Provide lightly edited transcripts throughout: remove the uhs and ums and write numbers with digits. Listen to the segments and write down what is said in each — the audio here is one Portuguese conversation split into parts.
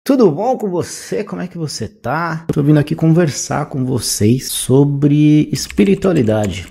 Tudo bom com você? Como é que você tá? Tô vindo aqui conversar com vocês sobre espiritualidade.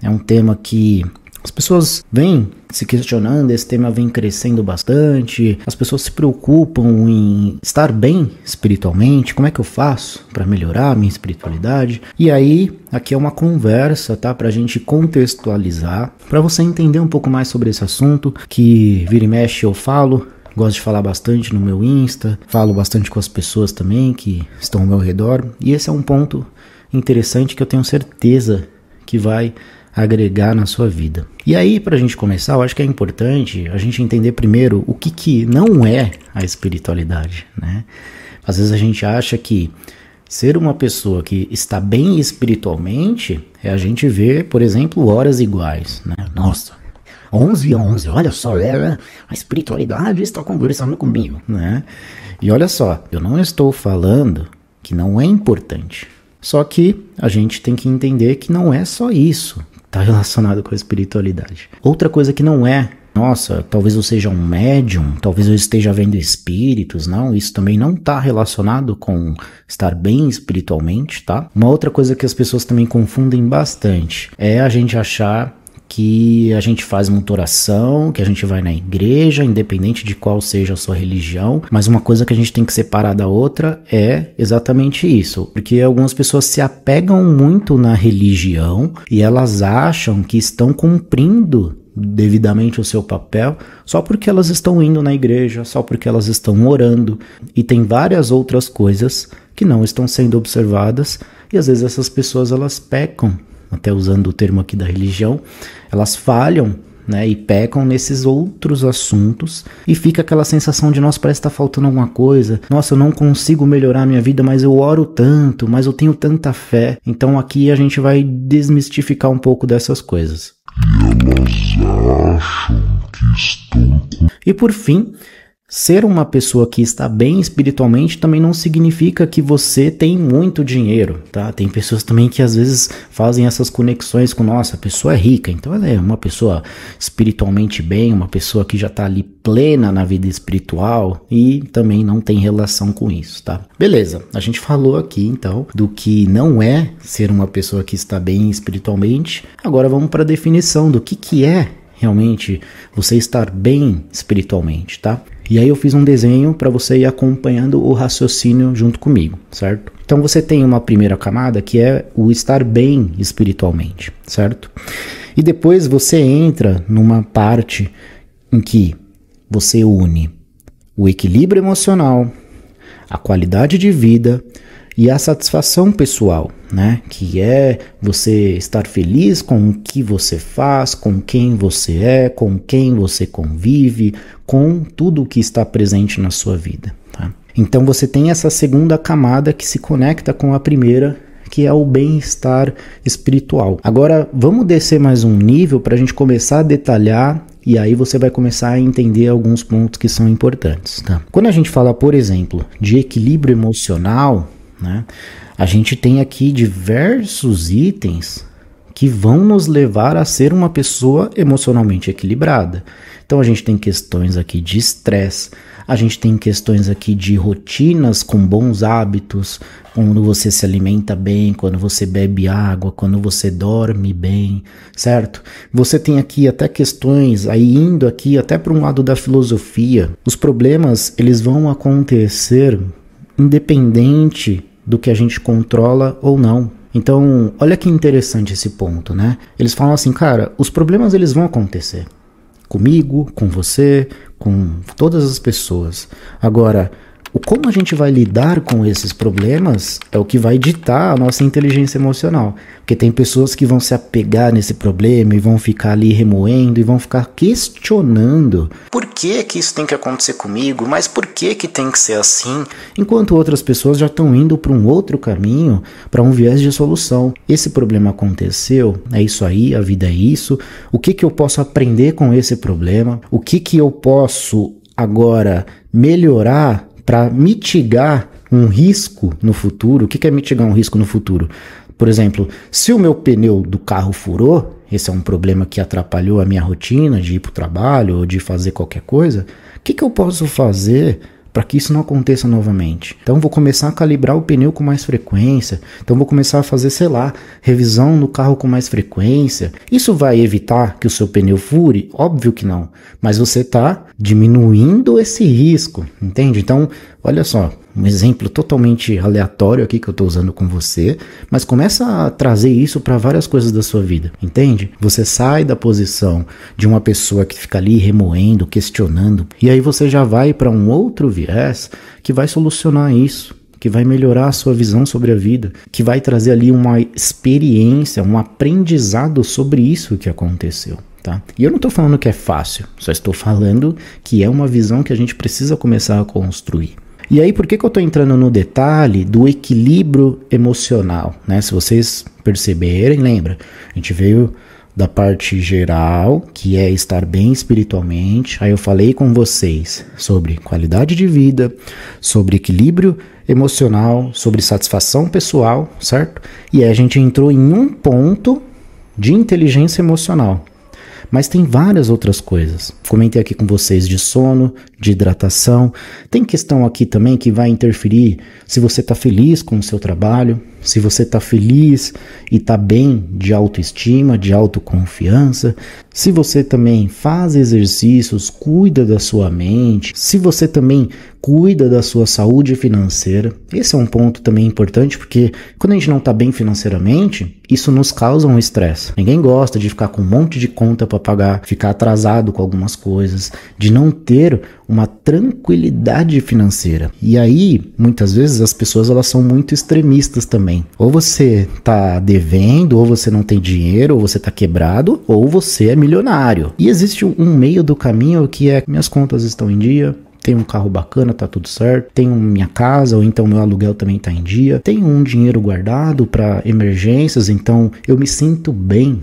É um tema que as pessoas vêm se questionando, esse tema vem crescendo bastante, as pessoas se preocupam em estar bem espiritualmente, como é que eu faço para melhorar a minha espiritualidade? E aí, aqui é uma conversa, tá? Pra gente contextualizar, pra você entender um pouco mais sobre esse assunto, que vira e mexe eu falo. Gosto de falar bastante no meu Insta, falo bastante com as pessoas também que estão ao meu redor. E esse é um ponto interessante que eu tenho certeza que vai agregar na sua vida. E aí, pra gente começar, eu acho que é importante a gente entender primeiro o que não é a espiritualidade, né? Às vezes a gente acha que ser uma pessoa que está bem espiritualmente é a gente ver, por exemplo, horas iguais, né? Nossa, 11, olha só, a espiritualidade está conversando comigo, né? E olha só, eu não estou falando que não é importante, só que a gente tem que entender que não é só isso que está relacionado com a espiritualidade. Outra coisa que não é, nossa, talvez eu seja um médium, talvez eu esteja vendo espíritos, não, isso também não está relacionado com estar bem espiritualmente, tá? Uma outra coisa que as pessoas também confundem bastante é a gente achar que a gente faz muita oração, que a gente vai na igreja, independente de qual seja a sua religião, mas uma coisa que a gente tem que separar da outra é exatamente isso, porque algumas pessoas se apegam muito na religião e elas acham que estão cumprindo devidamente o seu papel só porque elas estão indo na igreja, só porque elas estão orando, e tem várias outras coisas que não estão sendo observadas, e às vezes essas pessoas elas pecam, até usando o termo aqui da religião, elas falham, né, e pecam nesses outros assuntos, e fica aquela sensação de, nossa, parece que tá faltando alguma coisa, nossa, eu não consigo melhorar a minha vida, mas eu oro tanto, mas eu tenho tanta fé. Então aqui a gente vai desmistificar um pouco dessas coisas. E elas acham que estão com... E por fim, ser uma pessoa que está bem espiritualmente também não significa que você tem muito dinheiro, tá? Tem pessoas também que às vezes fazem essas conexões com, nossa, a pessoa é rica, então ela é uma pessoa espiritualmente bem, uma pessoa que já está ali plena na vida espiritual, e também não tem relação com isso, tá? Beleza, a gente falou aqui então do que não é ser uma pessoa que está bem espiritualmente. Agora vamos para a definição do que é realmente você estar bem espiritualmente, tá? E aí eu fiz um desenho para você ir acompanhando o raciocínio junto comigo, certo? Então você tem uma primeira camada que é o estar bem espiritualmente, certo? E depois você entra numa parte em que você une o equilíbrio emocional, a qualidade de vida e a satisfação pessoal, né? Que é você estar feliz com o que você faz, com quem você é, com quem você convive, com tudo o que está presente na sua vida, tá? Então você tem essa segunda camada que se conecta com a primeira, que é o bem-estar espiritual. Agora vamos descer mais um nível para a gente começar a detalhar, e aí você vai começar a entender alguns pontos que são importantes, tá? Quando a gente fala, por exemplo, de equilíbrio emocional, né, a gente tem aqui diversos itens que vão nos levar a ser uma pessoa emocionalmente equilibrada. Então a gente tem questões aqui de estresse, a gente tem questões aqui de rotinas com bons hábitos, quando você se alimenta bem, quando você bebe água, quando você dorme bem, certo? Você tem aqui até questões, aí indo aqui até para um lado da filosofia, os problemas eles vão acontecer independente do que a gente controla ou não. Então, olha que interessante esse ponto, né? Eles falam assim, cara, os problemas eles vão acontecer. Comigo, com você, com todas as pessoas. Agora, como a gente vai lidar com esses problemas é o que vai ditar a nossa inteligência emocional. Porque tem pessoas que vão se apegar nesse problema e vão ficar ali remoendo e vão ficar questionando. Por que que isso tem que acontecer comigo? Mas por que que tem que ser assim? Enquanto outras pessoas já estão indo para um outro caminho, para um viés de solução. Esse problema aconteceu, é isso aí, a vida é isso. O que que eu posso aprender com esse problema? O que que eu posso agora melhorar para mitigar um risco no futuro? O que é mitigar um risco no futuro? Por exemplo, se o meu pneu do carro furou, esse é um problema que atrapalhou a minha rotina de ir para o trabalho ou de fazer qualquer coisa, o que eu posso fazer para que isso não aconteça novamente. Então vou começar a calibrar o pneu com mais frequência, então vou começar a fazer, sei lá, revisão no carro com mais frequência. Isso vai evitar que o seu pneu fure? Óbvio que não, mas você está diminuindo esse risco, entende? Então, olha só, um exemplo totalmente aleatório aqui que eu estou usando com você, mas começa a trazer isso para várias coisas da sua vida, entende? Você sai da posição de uma pessoa que fica ali remoendo, questionando, e aí você já vai para um outro viés que vai solucionar isso, que vai melhorar a sua visão sobre a vida, que vai trazer ali uma experiência, um aprendizado sobre isso que aconteceu. Tá? E eu não estou falando que é fácil, só estou falando que é uma visão que a gente precisa começar a construir. E aí, por que eu estou entrando no detalhe do equilíbrio emocional, né? Se vocês perceberem, lembra, a gente veio da parte geral, que é estar bem espiritualmente. Aí eu falei com vocês sobre qualidade de vida, sobre equilíbrio emocional, sobre satisfação pessoal, certo? E aí a gente entrou em um ponto de inteligência emocional. Mas tem várias outras coisas. Comentei aqui com vocês de sono, de hidratação. Tem questão aqui também que vai interferir se você está feliz com o seu trabalho, se você está feliz e está bem de autoestima, de autoconfiança, se você também faz exercícios, cuida da sua mente, se você também cuida da sua saúde financeira. Esse é um ponto também importante, porque quando a gente não está bem financeiramente, isso nos causa um estresse. Ninguém gosta de ficar com um monte de conta para pagar, ficar atrasado com algumas coisas, de não ter uma tranquilidade financeira. E aí, muitas vezes, as pessoas elas são muito extremistas também. Ou você tá devendo, ou você não tem dinheiro, ou você tá quebrado, ou você é milionário. E existe um meio do caminho que é: minhas contas estão em dia, tenho um carro bacana, tá tudo certo, tenho minha casa, ou então meu aluguel também tá em dia, tenho um dinheiro guardado para emergências, então eu me sinto bem,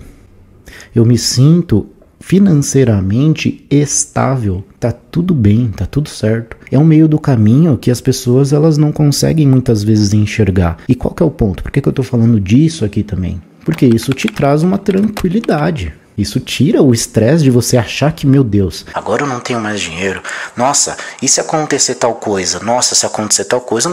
eu me sinto financeiramente estável, tá tudo bem, tá tudo certo. É um meio do caminho que as pessoas elas não conseguem muitas vezes enxergar. E qual que é o ponto? Por que eu tô falando disso aqui também? Porque isso te traz uma tranquilidade. Isso tira o estresse de você achar que, meu Deus, agora eu não tenho mais dinheiro. Nossa, e se acontecer tal coisa? Nossa, se acontecer tal coisa,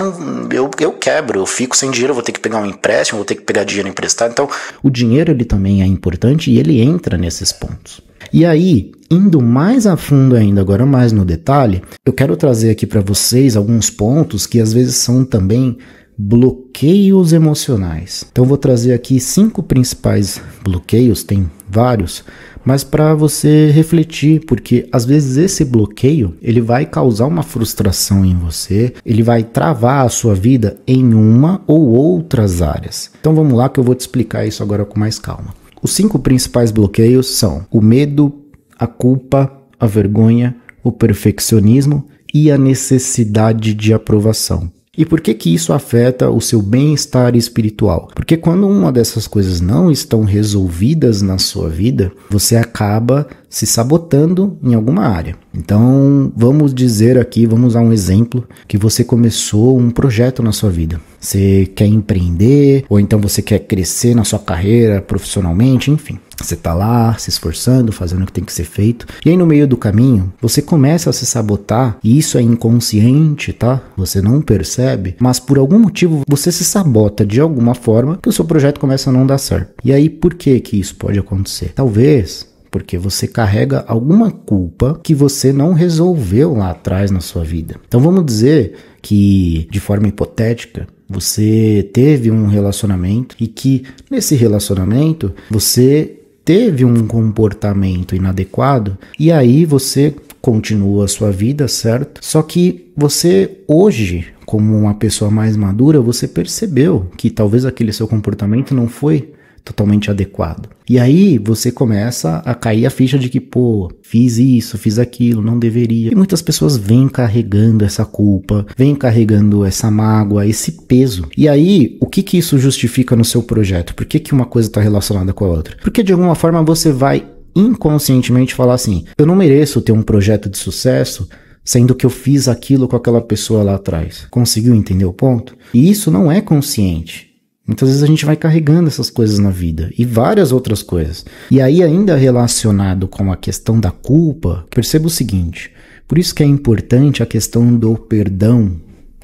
eu quebro, eu fico sem dinheiro, eu vou ter que pegar um empréstimo, vou ter que pegar dinheiro emprestado. Então, o dinheiro ele também é importante e ele entra nesses pontos. E aí, indo mais a fundo ainda, agora mais no detalhe, eu quero trazer aqui para vocês alguns pontos que às vezes são também bloqueios emocionais. Então vou trazer aqui 5 principais bloqueios, tem vários, mas para você refletir, porque às vezes esse bloqueio ele vai causar uma frustração em você, ele vai travar a sua vida em uma ou outras áreas. Então vamos lá que eu vou te explicar isso agora com mais calma. Os 5 principais bloqueios são o medo, a culpa, a vergonha, o perfeccionismo e a necessidade de aprovação. E por que que isso afeta o seu bem-estar espiritual? Porque quando uma dessas coisas não estão resolvidas na sua vida, você acaba se sabotando em alguma área. Então, vamos dizer aqui, vamos usar um exemplo, que você começou um projeto na sua vida. Você quer empreender, ou então você quer crescer na sua carreira profissionalmente, enfim. Você tá lá se esforçando, fazendo o que tem que ser feito. E aí no meio do caminho, você começa a se sabotar, e isso é inconsciente, tá? Você não percebe, mas por algum motivo você se sabota de alguma forma que o seu projeto começa a não dar certo. E aí por que que isso pode acontecer? Talvez porque você carrega alguma culpa que você não resolveu lá atrás na sua vida. Então vamos dizer que, de forma hipotética, você teve um relacionamento e que nesse relacionamento você teve um comportamento inadequado e aí você continua a sua vida, certo? Só que você hoje, como uma pessoa mais madura, você percebeu que talvez aquele seu comportamento não foi totalmente adequado. E aí você começa a cair a ficha de que, pô, fiz isso, fiz aquilo, não deveria. E muitas pessoas vêm carregando essa culpa, vêm carregando essa mágoa, esse peso. E aí, o que isso justifica no seu projeto? Por que uma coisa está relacionada com a outra? Porque de alguma forma você vai inconscientemente falar assim: eu não mereço ter um projeto de sucesso, sendo que eu fiz aquilo com aquela pessoa lá atrás. Conseguiu entender o ponto? E isso não é consciente. Muitas vezes a gente vai carregando essas coisas na vida e várias outras coisas. E aí ainda relacionado com a questão da culpa, perceba o seguinte: Por isso que é importante a questão do perdão,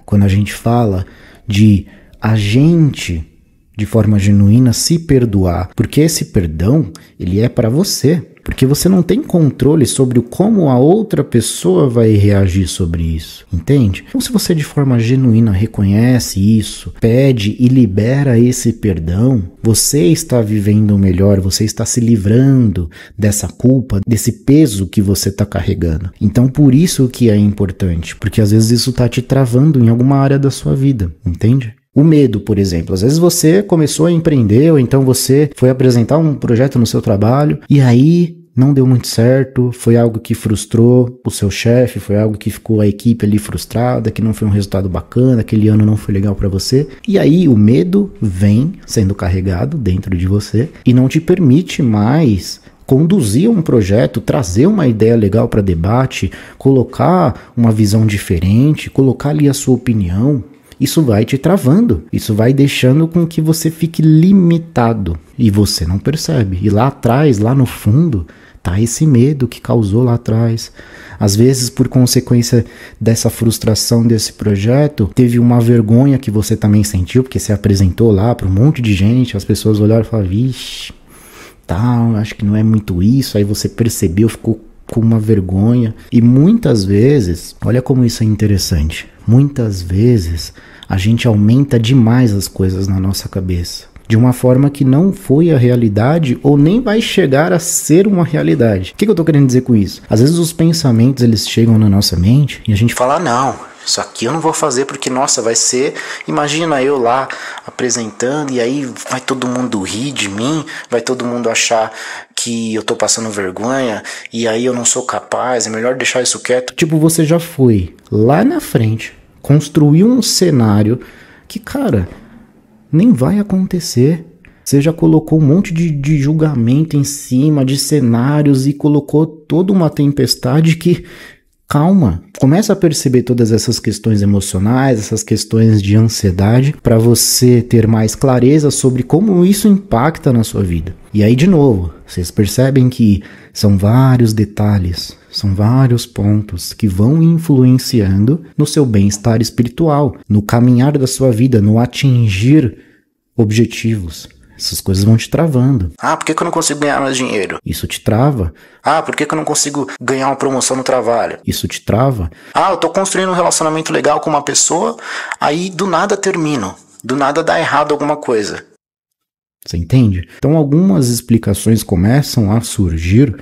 quando a gente fala de a gente, de forma genuína, se perdoar. Porque esse perdão, ele é para você. Porque você não tem controle sobre como a outra pessoa vai reagir sobre isso, entende? Então, se você de forma genuína reconhece isso, pede e libera esse perdão, você está vivendo melhor, você está se livrando dessa culpa, desse peso que você está carregando. Então, por isso que é importante, porque às vezes isso está te travando em alguma área da sua vida, entende? O medo, por exemplo. Às vezes você começou a empreender, ou então você foi apresentar um projeto no seu trabalho, e aí não deu muito certo, foi algo que frustrou o seu chefe, foi algo que ficou a equipe ali frustrada, que não foi um resultado bacana, aquele ano não foi legal para você. E aí o medo vem sendo carregado dentro de você e não te permite mais conduzir um projeto, trazer uma ideia legal para debate, colocar uma visão diferente, colocar ali a sua opinião. Isso vai te travando, isso vai deixando com que você fique limitado e você não percebe. E lá atrás, lá no fundo, tá esse medo que causou lá atrás. Às vezes, por consequência dessa frustração desse projeto, teve uma vergonha que você também sentiu, porque você apresentou lá para um monte de gente, as pessoas olharam e falaram, vixe, tá, acho que não é muito isso. Aí você percebeu, ficou com uma vergonha. E muitas vezes, olha como isso é interessante, muitas vezes a gente aumenta demais as coisas na nossa cabeça, de uma forma que não foi a realidade ou nem vai chegar a ser uma realidade. O que eu tô querendo dizer com isso? Às vezes os pensamentos eles chegam na nossa mente e a gente fala, não, isso aqui eu não vou fazer porque, nossa, vai ser... Imagina eu lá apresentando e aí vai todo mundo rir de mim, vai todo mundo achar que eu tô passando vergonha e aí eu não sou capaz, é melhor deixar isso quieto. Tipo, você já foi lá na frente, construiu um cenário que, cara, nem vai acontecer. Você já colocou um monte de julgamento em cima, de cenários e colocou toda uma tempestade que... Calma, começa a perceber todas essas questões emocionais, essas questões de ansiedade, para você ter mais clareza sobre como isso impacta na sua vida. E aí, de novo, vocês percebem que são vários detalhes, são vários pontos que vão influenciando no seu bem-estar espiritual, no caminhar da sua vida, no atingir objetivos. Essas coisas vão te travando. Ah, por que eu não consigo ganhar mais dinheiro? Isso te trava. Ah, por que eu não consigo ganhar uma promoção no trabalho? Isso te trava. Ah, eu tô construindo um relacionamento legal com uma pessoa, aí do nada termino. Do nada dá errado alguma coisa. Você entende? Então algumas explicações começam a surgir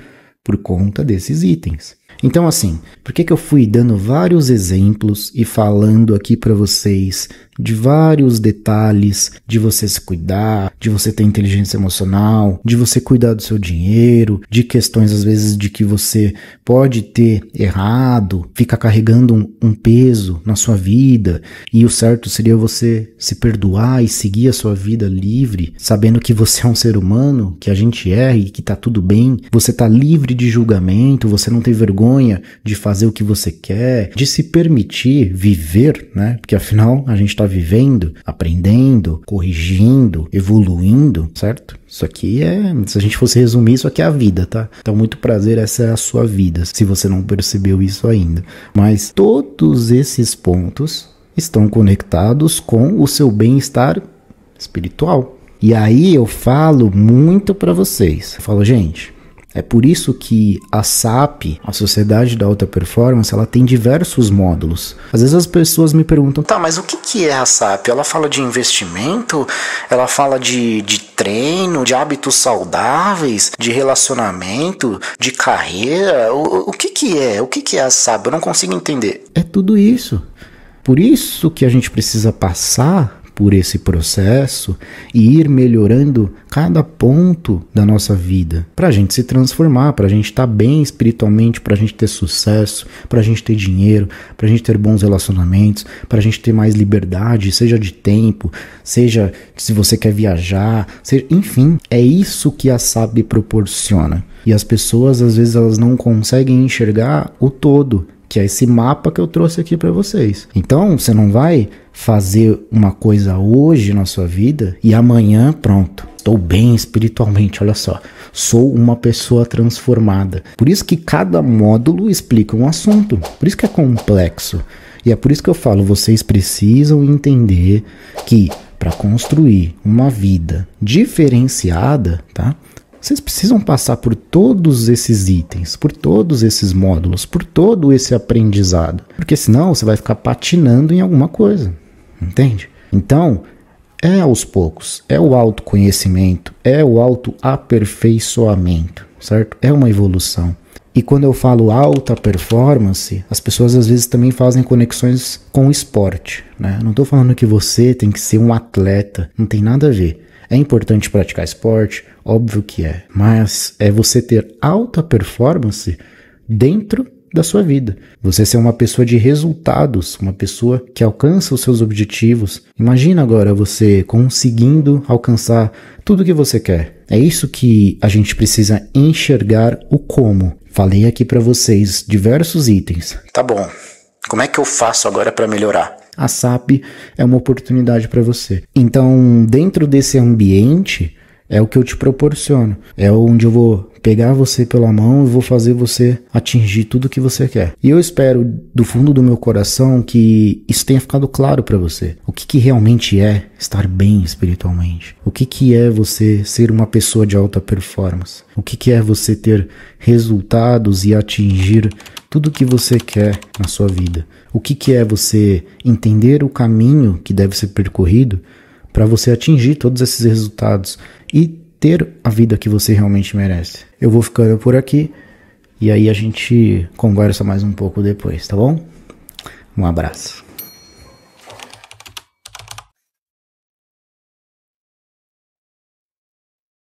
por conta desses itens. Então assim, por que eu fui dando vários exemplos e falando aqui para vocês de vários detalhes de você se cuidar, de você ter inteligência emocional, de você cuidar do seu dinheiro, de questões às vezes de que você pode ter errado, fica carregando um peso na sua vida e o certo seria você se perdoar e seguir a sua vida livre, sabendo que você é um ser humano, que a gente erra e que tá tudo bem, você tá livre de julgamento, você não tem vergonha de fazer o que você quer, de se permitir viver, né? Porque afinal a gente tá vivendo, aprendendo, corrigindo, evoluindo, certo? Isso aqui se a gente fosse resumir, isso aqui é a vida, tá? Então, muito prazer, essa é a sua vida, se você não percebeu isso ainda. Mas todos esses pontos estão conectados com o seu bem-estar espiritual. E aí eu falo muito pra vocês. Eu falo, gente, é por isso que a SAP, a Sociedade da Alta Performance, ela tem diversos módulos. Às vezes as pessoas me perguntam, tá, mas o que é a SAP? Ela fala de investimento? Ela fala de treino, de hábitos saudáveis, de relacionamento, de carreira? O que é? O que é a SAP? Eu não consigo entender. É tudo isso. Por isso que a gente precisa passar por esse processo e ir melhorando cada ponto da nossa vida, para a gente se transformar, para a gente estar bem espiritualmente, para a gente ter sucesso, para a gente ter dinheiro, para a gente ter bons relacionamentos, para a gente ter mais liberdade, seja de tempo, seja se você quer viajar, seja, enfim, é isso que a SAP proporciona. E as pessoas às vezes elas não conseguem enxergar o todo, que é esse mapa que eu trouxe aqui para vocês. Então, você não vai fazer uma coisa hoje na sua vida e amanhã, pronto, estou bem espiritualmente, olha só, sou uma pessoa transformada. Por isso que cada módulo explica um assunto, por isso que é complexo. E é por isso que eu falo, vocês precisam entender que para construir uma vida diferenciada, tá? Vocês precisam passar por todos esses itens, por todos esses módulos, por todo esse aprendizado. Porque senão você vai ficar patinando em alguma coisa, entende? Então, é aos poucos, é o autoconhecimento, é o autoaperfeiçoamento, certo? É uma evolução. E quando eu falo alta performance, as pessoas às vezes também fazem conexões com o esporte, né? Não estou falando que você tem que ser um atleta, não tem nada a ver. É importante praticar esporte, óbvio que é, mas é você ter alta performance dentro da sua vida. Você ser uma pessoa de resultados, uma pessoa que alcança os seus objetivos. Imagina agora você conseguindo alcançar tudo que você quer. É isso que a gente precisa enxergar o como. Falei aqui para vocês diversos itens. Tá bom, como é que eu faço agora para melhorar? A SAP é uma oportunidade para você. Então, dentro desse ambiente, é o que eu te proporciono. É onde eu vou pegar você pela mão e vou fazer você atingir tudo que você quer. E eu espero, do fundo do meu coração, que isso tenha ficado claro para você. O que realmente é estar bem espiritualmente? O que é você ser uma pessoa de alta performance? O que é você ter resultados e atingir tudo que você quer na sua vida? O que é você entender o caminho que deve ser percorrido para você atingir todos esses resultados e ter a vida que você realmente merece? Eu vou ficando por aqui e aí a gente conversa mais um pouco depois, tá bom? Um abraço.